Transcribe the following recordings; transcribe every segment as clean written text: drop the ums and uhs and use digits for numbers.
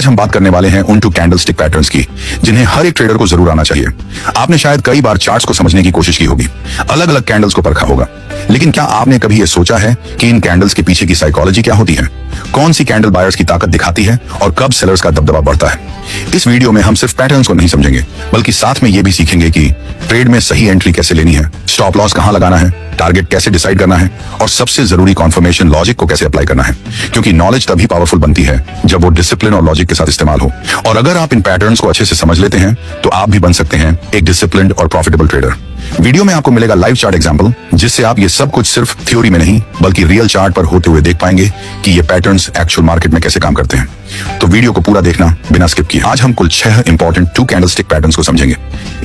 हम बात करने वाले हैं उन 2 कैंडलस्टिक पैटर्न्स की जिन्हें हर एक ट्रेडर को जरूर आना चाहिए। आपने शायद कई बार चार्ट्स को समझने की कोशिश की होगी, अलग अलग कैंडल्स को परखा होगा, लेकिन क्या आपने कभी यह सोचा है कि इन कैंडल्स के पीछे की साइकोलॉजी क्या होती है? कौन सी कैंडल बायर्स की ताकत दिखाती है और कब सेलर्स का दबदबा बढ़ता है? इस वीडियो में हम सिर्फ पैटर्न्स को नहीं समझेंगे, बल्कि साथ में यह भी सीखेंगे कि ट्रेड में सही एंट्री कैसे लेनी है, स्टॉप लॉस कहां लगाना है, टारगेट कैसे डिसाइड करना है और सबसे जरूरी कॉन्फर्मेशन लॉजिक को कैसे अप्लाई करना है। क्योंकि नॉलेज तभी पावरफुल बनती है जब वो डिसिप्लिन और लॉजिक के साथ इस्तेमाल हो। और अगर आप इन पैटर्न्स को अच्छे से समझ लेते हैं तो आप भी बन सकते हैं एक डिसिप्लिन्ड और प्रॉफिटेबल ट्रेडर। वीडियो में आपको मिलेगा लाइव चार्ट एग्जांपल, जिससे आप ये सब कुछ सिर्फ थ्योरी में नहीं बल्कि रियल चार्ट पर होते हुए देख पाएंगे कि ये पैटर्न्स एक्चुअल मार्केट में कैसे काम करते हैं। तो वीडियो को पूरा देखना बिना स्किप किए। आज हम कुल 6 इंपॉर्टेंट 2 कैंडलस्टिक पैटर्न्स को समझेंगे।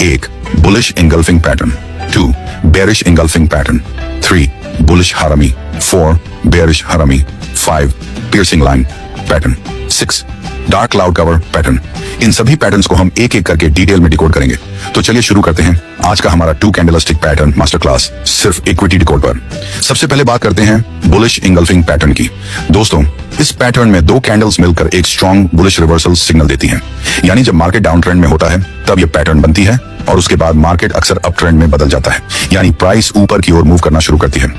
1 bullish engulfing pattern, 2 bearish engulfing pattern, 3 bullish harami, 4 bearish harami, 5 piercing line pattern, 6 dark cloud cover pattern. इन सभी पैटर्न्स को हम एक एक करके डिटेल में डिकोड करेंगे। तो चलिए शुरू करते हैं आज का हमारा 2 कैंडलस्टिक पैटर्न मास्टर क्लास सिर्फ इक्विटी डिकोड पर। सबसे पहले बात करते हैं बुलिश इंगल्फिंग पैटर्न की। दोस्तों, इस पैटर्न में 2 कैंडल्स मिलकर एक स्ट्रॉन्ग बुलिश रिवर्सल सिग्नल देती हैं। यानी जब मार्केट डाउन ट्रेंड में होता है तब यह पैटर्न बनती है और उसके बाद मार्केट अक्सर अप ट्रेंड में बदल जाता है, यानी प्राइस ऊपर की ओर मूव करना शुरू करती है।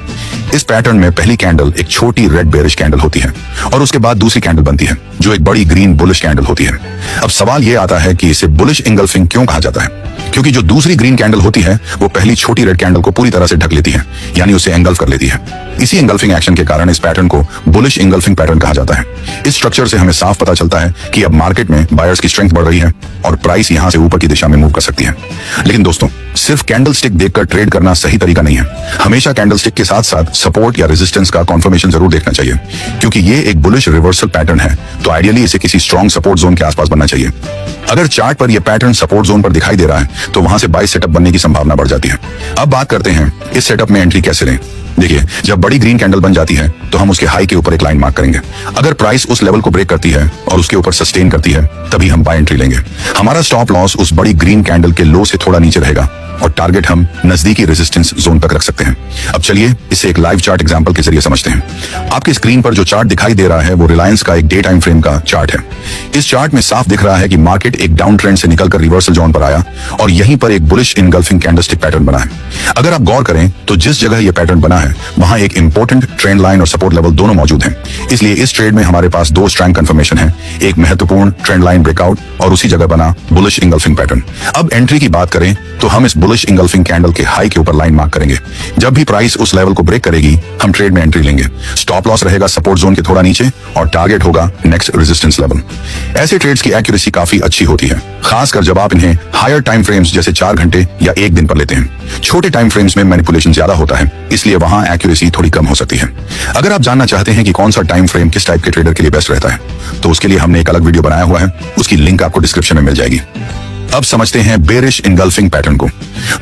इस पैटर्न में पहली कैंडल एक छोटी रेड बेरिश कैंडल होती है और उसके बाद दूसरी कैंडल बनती है जो एक बड़ी ग्रीन बुलिश कैंडल होती है। अब सवाल यह आता है कि इसे बुलिश इंगल्फिंग क्यों कहा जाता है? क्योंकि जो दूसरी ग्रीन कैंडल होती है वो पहली छोटी रेड कैंडल को पूरी तरह से ढक लेती है, यानी उसे एंगल्फ कर लेती है। इसी एंगल्फिंग एक्शन के कारण इस पैटर्न को बुलिश इंगल्फिंग पैटर्न कहा जाता है। इस स्ट्रक्चर से हमें साफ पता चलता है कि अब मार्केट में बायर्स की स्ट्रेंथ बढ़ रही है और प्राइस यहां से ऊपर की दिशा में मूव कर सकती है। लेकिन दोस्तों, सिर्फ कैंडलस्टिक देखकर ट्रेड करना सही तरीका नहीं है। हमेशा कैंडलस्टिक के साथ साथ सपोर्ट या रेजिस्टेंस का कंफर्मेशन जरूर देखना चाहिए। क्योंकि ये एक बुलिश रिवर्सल पैटर्न है तो आइडियली इसे किसी स्ट्रॉन्ग सपोर्ट जोन के आसपास बनना चाहिए। अगर चार्ट पर यह पैटर्न सपोर्ट जोन पर दिखाई दे रहा है तो वहां से बाय सेटअप बनने की संभावना बढ़ जाती है। अब बात करते हैं इस सेटअप में एंट्री कैसे लें। देखिए, जब बड़ी ग्रीन कैंडल बन जाती है तो हम उसके हाई के ऊपर एक लाइन मार्क करेंगे। अगर प्राइस उस लेवल को ब्रेक करती है और उसके ऊपर सस्टेन करती है तभी हम बाय एंट्री लेंगे। हमारा स्टॉप लॉस उस बड़ी ग्रीन कैंडल के लो से थोड़ा नीचे रहेगा और टारगेट हम नजदीकी रेजिस्टेंस जोन तक रख सकते हैं। अब चलिए इसे एक लाइव चार्ट एग्जांपल के जरिए समझते हैं। आपकी स्क्रीन पर जो चार्ट दिखाई दे रहा है वो रिलायंस का एक डे टाइम फ्रेम का चार्ट है। इस चार्ट में साफ दिख रहा है कि मार्केट एक डाउन ट्रेंड से निकलकर रिवर्सल जोन पर आया और यहीं पर एक बुलिश इनगल्फिंग कैंडलस्टिक पैटर्न बना है। अगर आप गौर करें तो जिस जगह यह पैटर्न बना है वहां एक इंपॉर्टेंट ट्रेंड लाइन और सपोर्ट लेवल दोनों मौजूद हैं। इसलिए इस ट्रेड में हमारे पास 2 स्ट्रॉन्ग कंफर्मेशन है, एक महत्वपूर्ण ट्रेंड लाइन ब्रेकआउट और उसी जगह बना बुलिश इंगल्फिंग पैटर्न। अब एंट्री की बात करें तो हम इस बुलिश इंगल्फिंग कैंडल के हाई के ऊपर लाइन मार्क करेंगे। जब भी प्राइस उस लेवल को ब्रेक करेगी हम ट्रेड में एंट्री लेंगे। स्टॉप लॉस रहेगा सपोर्ट जोन के थोड़ा नीचे और टारगेट होगा नेक्स्ट रेजिस्टेंस लेवल। ऐसे ट्रेड्स की एक्यूरेसी काफी अच्छी होती है, खासकर जब आप इन्हें हायर टाइम फ्रेम्स जैसे 4 घंटे या 1 दिन पर लेते हैं। छोटे टाइम फ्रेम्स में मैनिपुलेशन ज्यादा होता है, इसलिए वहां एक्यूरेसी थोड़ी कम हो सकती है। अगर आप जानना चाहते हैं कि कौन सा टाइम फ्रेम किस टाइप के ट्रेडर के लिए बेस्ट रहता है तो उसके लिए हमने एक अलग वीडियो बनाया हुआ है, उसकी लिंक आपको डिस्क्रिप्शन में मिल जाएगी। अब समझते हैं बेरिश इंगल्फिंग पैटर्न को।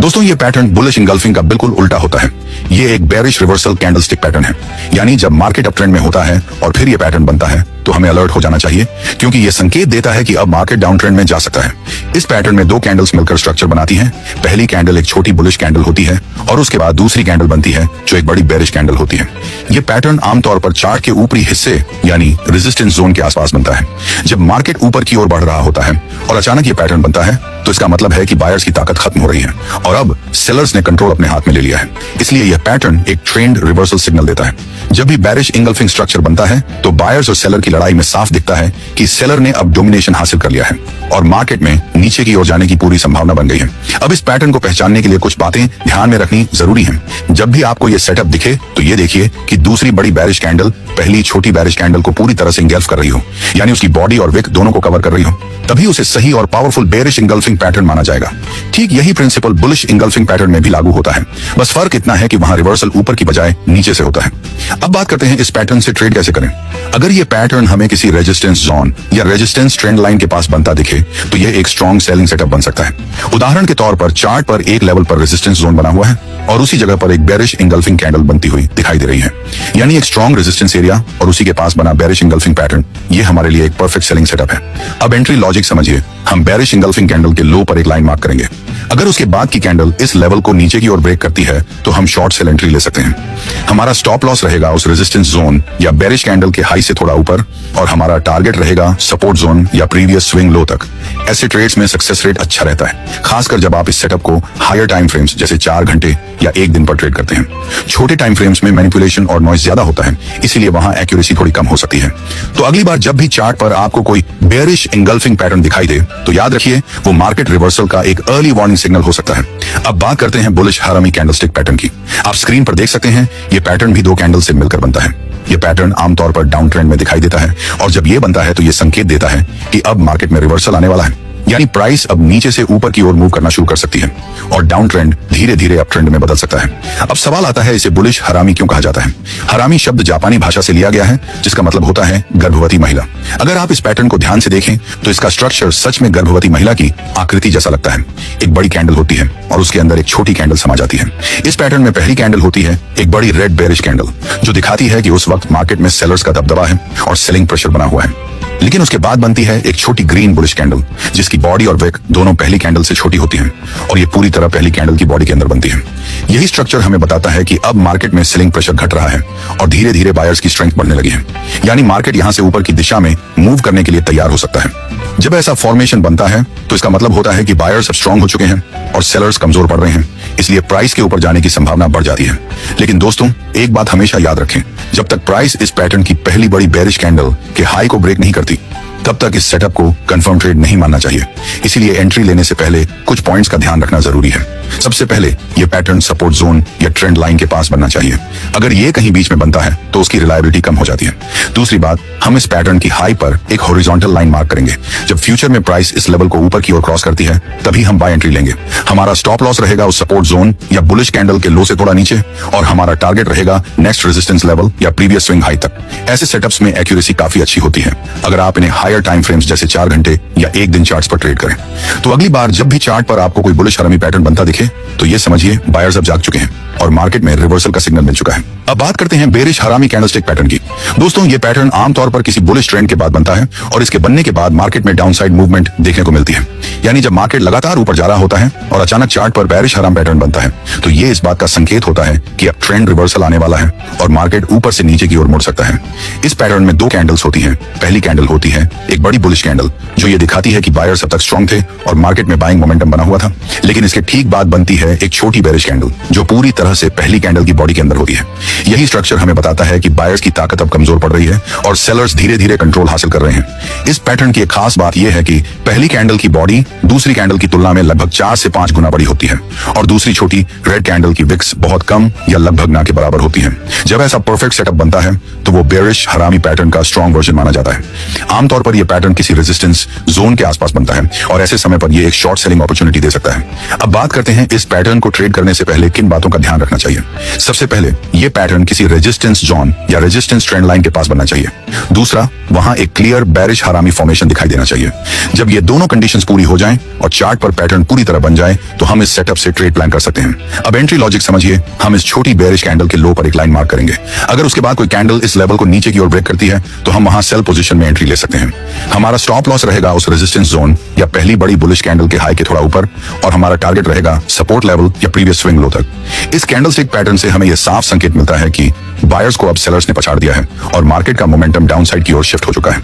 दोस्तों, ये पैटर्न बुलिश इंगल्फिंग का बिल्कुल उल्टा होता है। ये एक बेरिश रिवर्सल कैंडलस्टिक पैटर्न है, यानी जब मार्केट अप ट्रेंड में होता है और फिर ये पैटर्न बनता है तो हमें अलर्ट हो जाना चाहिए, क्योंकि ये संकेत देता है कि अब मार्केट डाउन ट्रेंड में जा सकता है। इस पैटर्न में 2 कैंडल्स मिलकर स्ट्रक्चर बनाती हैं। पहली कैंडल एक छोटी बुलिश कैंडल होती है और उसके बाद दूसरी कैंडल बनती है जो एक बड़ी बेरिश कैंडल होती है। ये पैटर्न आमतौर पर चार्ट के ऊपरी हिस्से यानी रेजिस्टेंस जोन के आसपास बनता है। जब मार्केट ऊपर की ओर बढ़ रहा होता है और अचानक ये पैटर्न बनता है तो इसका मतलब है कि बायर्स की ताकत खत्म हो रही है और अब सेलर्स ने कंट्रोल अपने हाथ में ले लिया है। इसलिए यह पैटर्न एक ट्रेंड रिवर्सल सिग्नल देता है। जब भी बेरिश इंगल्फिंग स्ट्रक्चर बनता है तो बायर्स और सेलर की लड़ाई में साफ दिखता है कि सेलर ने अब डोमिनेशन हासिल कर लिया है और मार्केट में नीचे की ओर जाने की पूरी संभावना बन गई है। अब इस पैटर्न को पहचानने के लिए कुछ बातें ध्यान में रखनी जरूरी हैं। जब भी आपको यह सेटअप दिखे तो ये देखिए कि दूसरी बड़ी बेरिश कैंडल पहली छोटी बेरिश कैंडल को पूरी तरह से इंगल्फ कर रही हो, यानी उसकी बॉडी और विक दोनों को कवर कर रही हो, तभी उसे सही और पावरफुल बेरिश इंगल्फिंग पैटर्न माना जाएगा। ठीक यही प्रिंसिपल बुलिश इंगल्फिंग पैटर्न में भी लागू होता है, बस फर्क इतना है कि वहां रिवर्सल ऊपर की बजाय नीचे से होता है। अब बात करते हैं इस पैटर्न से ट्रेड कैसे करें। अगर ये पैटर्न हमें किसी रेजिस्टेंस जोन या रेजिस्टेंस ट्रेंड लाइन के पास बनता दिखे तो यह एक स्ट्रॉन्ग सेलिंग सेटअप बन सकता है। उदाहरण के तौर पर चार्ट पर एक लेवल पर रेजिस्टेंस जोन बना हुआ है और उसी जगह पर एक बेरिश इंगल्फिंग कैंडल बनती हुई दिखाई दे रही है, यानी एक स्ट्रॉन्ग रेजिस्टेंस एरिया और उसी के पास बना बेरिश इंगल्फिंग पैटर्न। ये हमारे लिए एक परफेक्ट सेलिंग सेटअप है। अब एंट्री लॉजिक लॉजिक समझिए, हम बेरिश इंगल्फिंग कैंडल के लो पर एक लाइन मार्क करेंगे। अगर उसके बाद की कैंडल इस लेवल को नीचे की ओर ब्रेक करती है तो हम शॉर्ट सेल एंट्री ले सकते हैं। हमारा स्टॉप लॉस रहेगा उस रेजिस्टेंस जोन या बेरिश कैंडल के हाई से थोड़ा ऊपर, और हमारा टारगेट रहेगा सपोर्ट जोन या प्रीवियस स्विंग लो तक। ऐसे ट्रेड्स में सक्सेस रेट अच्छा रहता है, खासकर जब आप इस सेटअप को हायर टाइम फ्रेम्स जैसे 4 घंटे या 1 दिन पर ट्रेड करते हैं। छोटे टाइम फ्रेम्स में मैनिपुलेशन और नॉइज ज्यादा होता है, इसीलिए वहां एक्यूरेसी थोड़ी कम हो सकती है। तो अगली बार जब भी चार्ट पर आपको कोई बेरिश इंगल्फिंग पैटर्न दिखाई दे तो याद रखिए वो मार्केट रिवर्सल का एक अर्ली वार्निंग सिग्नल हो सकता है। अब बात करते हैं बुलिश हरामी कैंडलस्टिक पैटर्न की। आप स्क्रीन पर देख सकते हैं ये पैटर्न भी 2 कैंडल से मिलकर बनता है। ये पैटर्न आमतौर पर डाउन ट्रेंड में दिखाई देता है, और जब ये बनता है तो ये संकेत देता है कि अब मार्केट में रिवर्सल आने वाला है, यानी प्राइस अब नीचे से ऊपर की ओर मूव करना शुरू कर सकती है और डाउन ट्रेंड धीरे धीरे अप ट्रेंड में बदल सकता है। अब सवाल आता है, इसे बुलिश हरामी क्यों कहा जाता है? हरामी शब्द जापानी भाषा से लिया गया है, जिसका मतलब होता है गर्भवती महिला। अगर आप इस पैटर्न को ध्यान से देखें तो इसका स्ट्रक्चर सच में गर्भवती महिला की आकृति जैसा लगता है। एक बड़ी कैंडल होती है और उसके अंदर एक छोटी कैंडल समा जाती है। इस पैटर्न में पहली कैंडल होती है एक बड़ी रेड बेरिश कैंडल, जो दिखाती है कि उस वक्त मार्केट में सेलर्स का दबदबा है और सेलिंग प्रेशर बना हुआ है। लेकिन उसके बाद बनती है एक छोटी ग्रीन बुलिश कैंडल, जिसकी बॉडी और विक दोनों पहली कैंडल से छोटी होती हैं, और ये पूरी तरह पहली कैंडल की बॉडी के अंदर बनती है। यही स्ट्रक्चर हमें बताता है कि अब मार्केट में सेलिंग प्रेशर घट रहा है और धीरे धीरे बायर्स की स्ट्रेंथ बढ़ने लगी है, यानी मार्केट यहां से ऊपर की दिशा में मूव करने के लिए तैयार हो सकता है। जब ऐसा फॉर्मेशन बनता है तो इसका मतलब होता है कि बायर्स अब स्ट्रांग हो चुके हैं और सेलर्स कमजोर पड़ रहे हैं, इसलिए प्राइस के ऊपर जाने की संभावना बढ़ जाती है। लेकिन दोस्तों, एक बात हमेशा याद रखें, जब तक प्राइस इस पैटर्न की पहली बड़ी बेरिश कैंडल के हाई को ब्रेक नहीं करती, तब तक इस सेटअप को कंफर्म ट्रेड नहीं मानना चाहिए। इसीलिए एंट्री लेने से पहले कुछ पॉइंट्स का ध्यान रखना जरूरी है। सबसे पहले ये पैटर्न सपोर्ट जोन या ट्रेंड लाइन के पास बनना चाहिए। अगर ये कहीं बीच में बनता है तो उसकी रिलायबिलिटी कम हो जाती है। दूसरी बात, हम इस पैटर्न की हाई पर एक हॉरिजॉन्टल लाइन मार्क करेंगे। जब फ्यूचर में प्राइस इस लेवल को ऊपर की ओर क्रॉस करती है तभी हम बाय एंट्री लेंगे। हमारा स्टॉप लॉस रहेगा उस सपोर्ट जोन या बुलिश कैंडल के लो से थोड़ा नीचे, और हमारा टारगेट रहेगा नेक्स्ट रेजिस्टेंस लेवल या प्रीवियस स्विंग हाई तक। ऐसे सेटअप्स में एक्यूरेसी काफी अच्छी होती है अगर आप इन्हें हायर टाइम फ्रेम्स जैसे 4 घंटे या 1 दिन चार्ट्स पर ट्रेड करें। तो अगली बार जब भी चार्ट पर आपको कोई बुलिश हरामी पैटर्न बनता दिखे तो ये समझिए बायर्स अब जाग चुके हैं और मार्केट में रिवर्सल का सिग्नल मिल चुका है। अब बात करते हैं बेरिश हरामी कैंडलस्टिक पैटर्न की। दोस्तों, ये पैटर्न आमतौर पर किसी बुलिश ट्रेंड के बाद बनता है और इसके बनने के बाद मार्केट में डाउनसाइड मूवमेंट देखने को मिलती है। यानी जब मार्केट लगातार ऊपर जा रहा होता है और अचानक चार्ट पर बेरिश हराम पैटर्न बनता है तो ये इस बात का संकेत होता है कि अब ट्रेंड रिवर्सल आने वाला है और मार्केट ऊपर से नीचे की ओर मुड़ सकता है। इस पैटर्न में 2 कैंडल्स होती हैं। पहली कैंडल होती है एक बड़ी बुलिश कैंडल, जो ये दिखाती है कि बायर्स अब तक स्ट्रांग थे और मार्केट में बाइंग मोमेंटम बना हुआ था। लेकिन इसके ठीक बाद बनती है एक छोटी बेरिश कैंडल, जो पूरी तरह से पहली कैंडल की बॉडी के अंदर होती है। यही स्ट्रक्चर हमें बताता है कि बायर्स की ताकत अब कमजोर पड़ रही है और सेलर्स धीरे धीरे कंट्रोल हासिल कर रहे हैं। इस पैटर्न की एक खास बात यह है कि पहली कैंडल की बॉडी दूसरी कैंडल की तुलना में लगभग 4 से 5 गुना बड़ी होती है और दूसरी छोटी रेड कैंडल की विक्स बहुत कम या लगभग ना के बराबर होती है। जब ऐसा परफेक्ट सेटअप बनता है तो वो बेरिश हरामी पैटर्न का स्ट्रॉन्ग वर्जन माना जाता है। आमतौर पर यह पैटर्न किसी रेजिस्टेंस जोन के आसपास बनता है और ऐसे समय पर यह एक शॉर्ट सेलिंग अपॉर्चुनिटी दे सकता है। अब बात करते हैं इस पैटर्न को ट्रेड करने से पहले किन बातों का ध्यान रखना चाहिए। सबसे पहले यह पैटर्न किसी रेजिस्टेंस जोन या रेजिस्टेंस ट्रेंड लाइन के पास बनना चाहिए। दूसरा, वहां एक क्लियर बेरिश हरामी फॉर्मेशन दिखाई देना चाहिए। जब ये दोनों कंडीशंस पूरी हो जाएं और चार्ट पर पैटर्न पूरी तरह बन जाए तो हम इस सेटअप से ट्रेड प्लान कर सकते हैं। अब एंट्री लॉजिक समझिए, हम इस छोटी बेरिश कैंडल के लो पर एक लाइन मार्क करेंगे। अगर उसके बाद कोई कैंडल इस लेवल को नीचे की ओर ब्रेक करती है तो हम वहां सेल पोजीशन में एंट्री ले सकते हैं। हमारा स्टॉप लॉस रहेगा उस रेजिस्टेंस जोन या पहली बड़ी बुलिश कैंडल के हाई के थोड़ा ऊपर, और हमारा टारगेट रहेगा सपोर्ट लेवल या प्रीवियस स्विंग लो तक। इस कैंडलस्टिक पैटर्न से हमें यह साफ संकेत मिलता है कि बायर्स को अब सेलर्स ने पछाड़ दिया है और मार्केट का मोमेंटम डाउनसाइड की ओर शिफ्ट हो चुका है।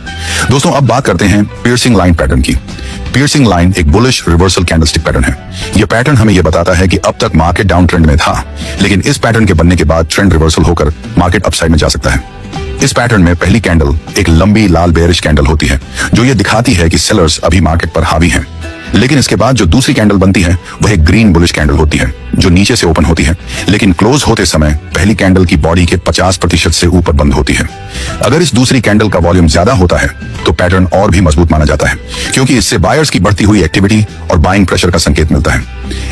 दोस्तों, अब बात करते हैं पियर्सिंग लाइन पैटर्न की। पियर्सिंग लाइन एक बुलिश रिवर्सल कैंडलस्टिक पैटर्न है। यह पैटर्न हमें यह बताता है कि अब तक मार्केट डाउन ट्रेंड में था, लेकिन इस पैटर्न के बनने के बाद ट्रेंड रिवर्सल होकर मार्केट अपसाइड में जा सकता है। इस पैटर्न में पहली कैंडल एक लंबी लाल बेरिश कैंडल होती है, जो ये दिखाती है कि सेलर्स अभी मार्केट पर हावी हैं। लेकिन इसके बाद जो दूसरी कैंडल बनती है वह एक ग्रीन बुलिश कैंडल होती है, जो नीचे से ओपन होती है, लेकिन क्लोज होते समय पहली कैंडल की बॉडी के 50% से ऊपर बंद होती है। अगर इस दूसरी कैंडल का वॉल्यूम ज्यादा होता है तो पैटर्न और भी मजबूत माना जाता है, क्योंकि इससे बायर्स की बढ़ती हुई एक्टिविटी और बाइंग प्रेशर का संकेत मिलता है।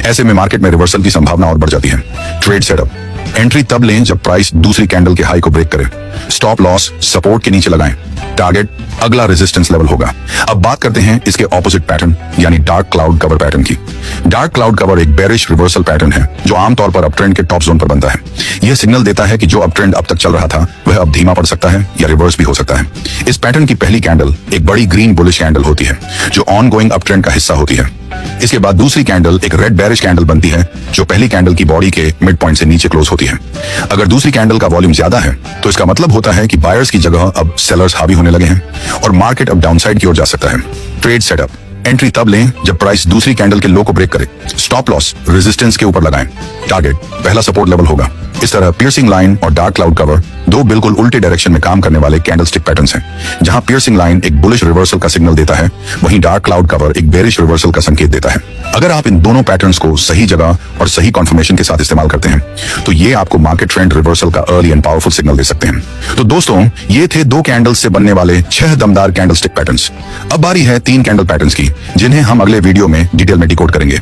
ऐसे में मार्केट में रिवर्सल की संभावना और बढ़ जाती है। ट्रेड सेटअप, एंट्री तब लें जब प्राइस दूसरी कैंडल के हाई को ब्रेक करे। स्टॉप लॉस सपोर्ट के नीचे लगाएं। टारगेट अगला रेजिस्टेंस लेवल होगा। अब बात करते हैं इसके ऑपोजिट पैटर्न यानी डार्क क्लाउड कवर पैटर्न की। डार्क क्लाउड कवर एक बेरिश रिवर्सल पैटर्न है जो आमतौर पर अपट्रेंड के टॉप जोन पर बनता है। यह सिग्नल देता है कि जो अपट्रेंड अब तक चल रहा था वह अब धीमा पड़ सकता है या रिवर्स भी हो सकता है। इस पैटर्न की पहली कैंडल एक बड़ी ग्रीन बुलिश कैंडल होती है जो ऑनगोइंग अपट्रेंड का हिस्सा होती है। इसके बाद दूसरी कैंडल एक रेड बेरिश कैंडल बनती है जो पहली कैंडल की बॉडी के मिड पॉइंट से नीचे क्लोज होती है। अगर दूसरी कैंडल का वॉल्यूम ज्यादा है तो इसका मतलब होता है कि बायर्स की जगह अब सेलर्स हावी होने लगे हैं और मार्केट अब डाउनसाइड की ओर जा सकता है। ट्रेड सेटअप एंट्री तब लें जब प्राइस दूसरी कैंडल के लो को ब्रेक करे। स्टॉप लॉस रेजिस्टेंस के ऊपर लगाएं। टारगेट पहला सपोर्ट लेवल होगा। इस तरह पियर्सिंग लाइन और डार्क क्लाउड कवर दो बिल्कुल उल्टे डायरेक्शन में काम करने वाले कैंडलस्टिक पैटर्न्स हैं। जहां पियर्सिंग लाइन एक बुलिश रिवर्सल का सिग्नल देता है, वहीं डार्क क्लाउड कवर एक बेरिश रिवर्सल का संकेत देता है। अगर आप इन दोनों पैटर्न्स को सही जगह और सही कॉन्फर्मेशन के साथ इस्तेमाल करते हैं तो ये आपको मार्केट ट्रेंड रिवर्सल का अर्ली एंड पावरफुल सिग्नल दे सकते हैं। तो दोस्तों, ये थे 2 कैंडल्स से बनने वाले 6 दमदार कैंडलस्टिक पैटर्न्स। अब बारी है 3 कैंडल पैटर्न्स की, जिन्हें हम अगले वीडियो में डिटेल में डिकोड करेंगे।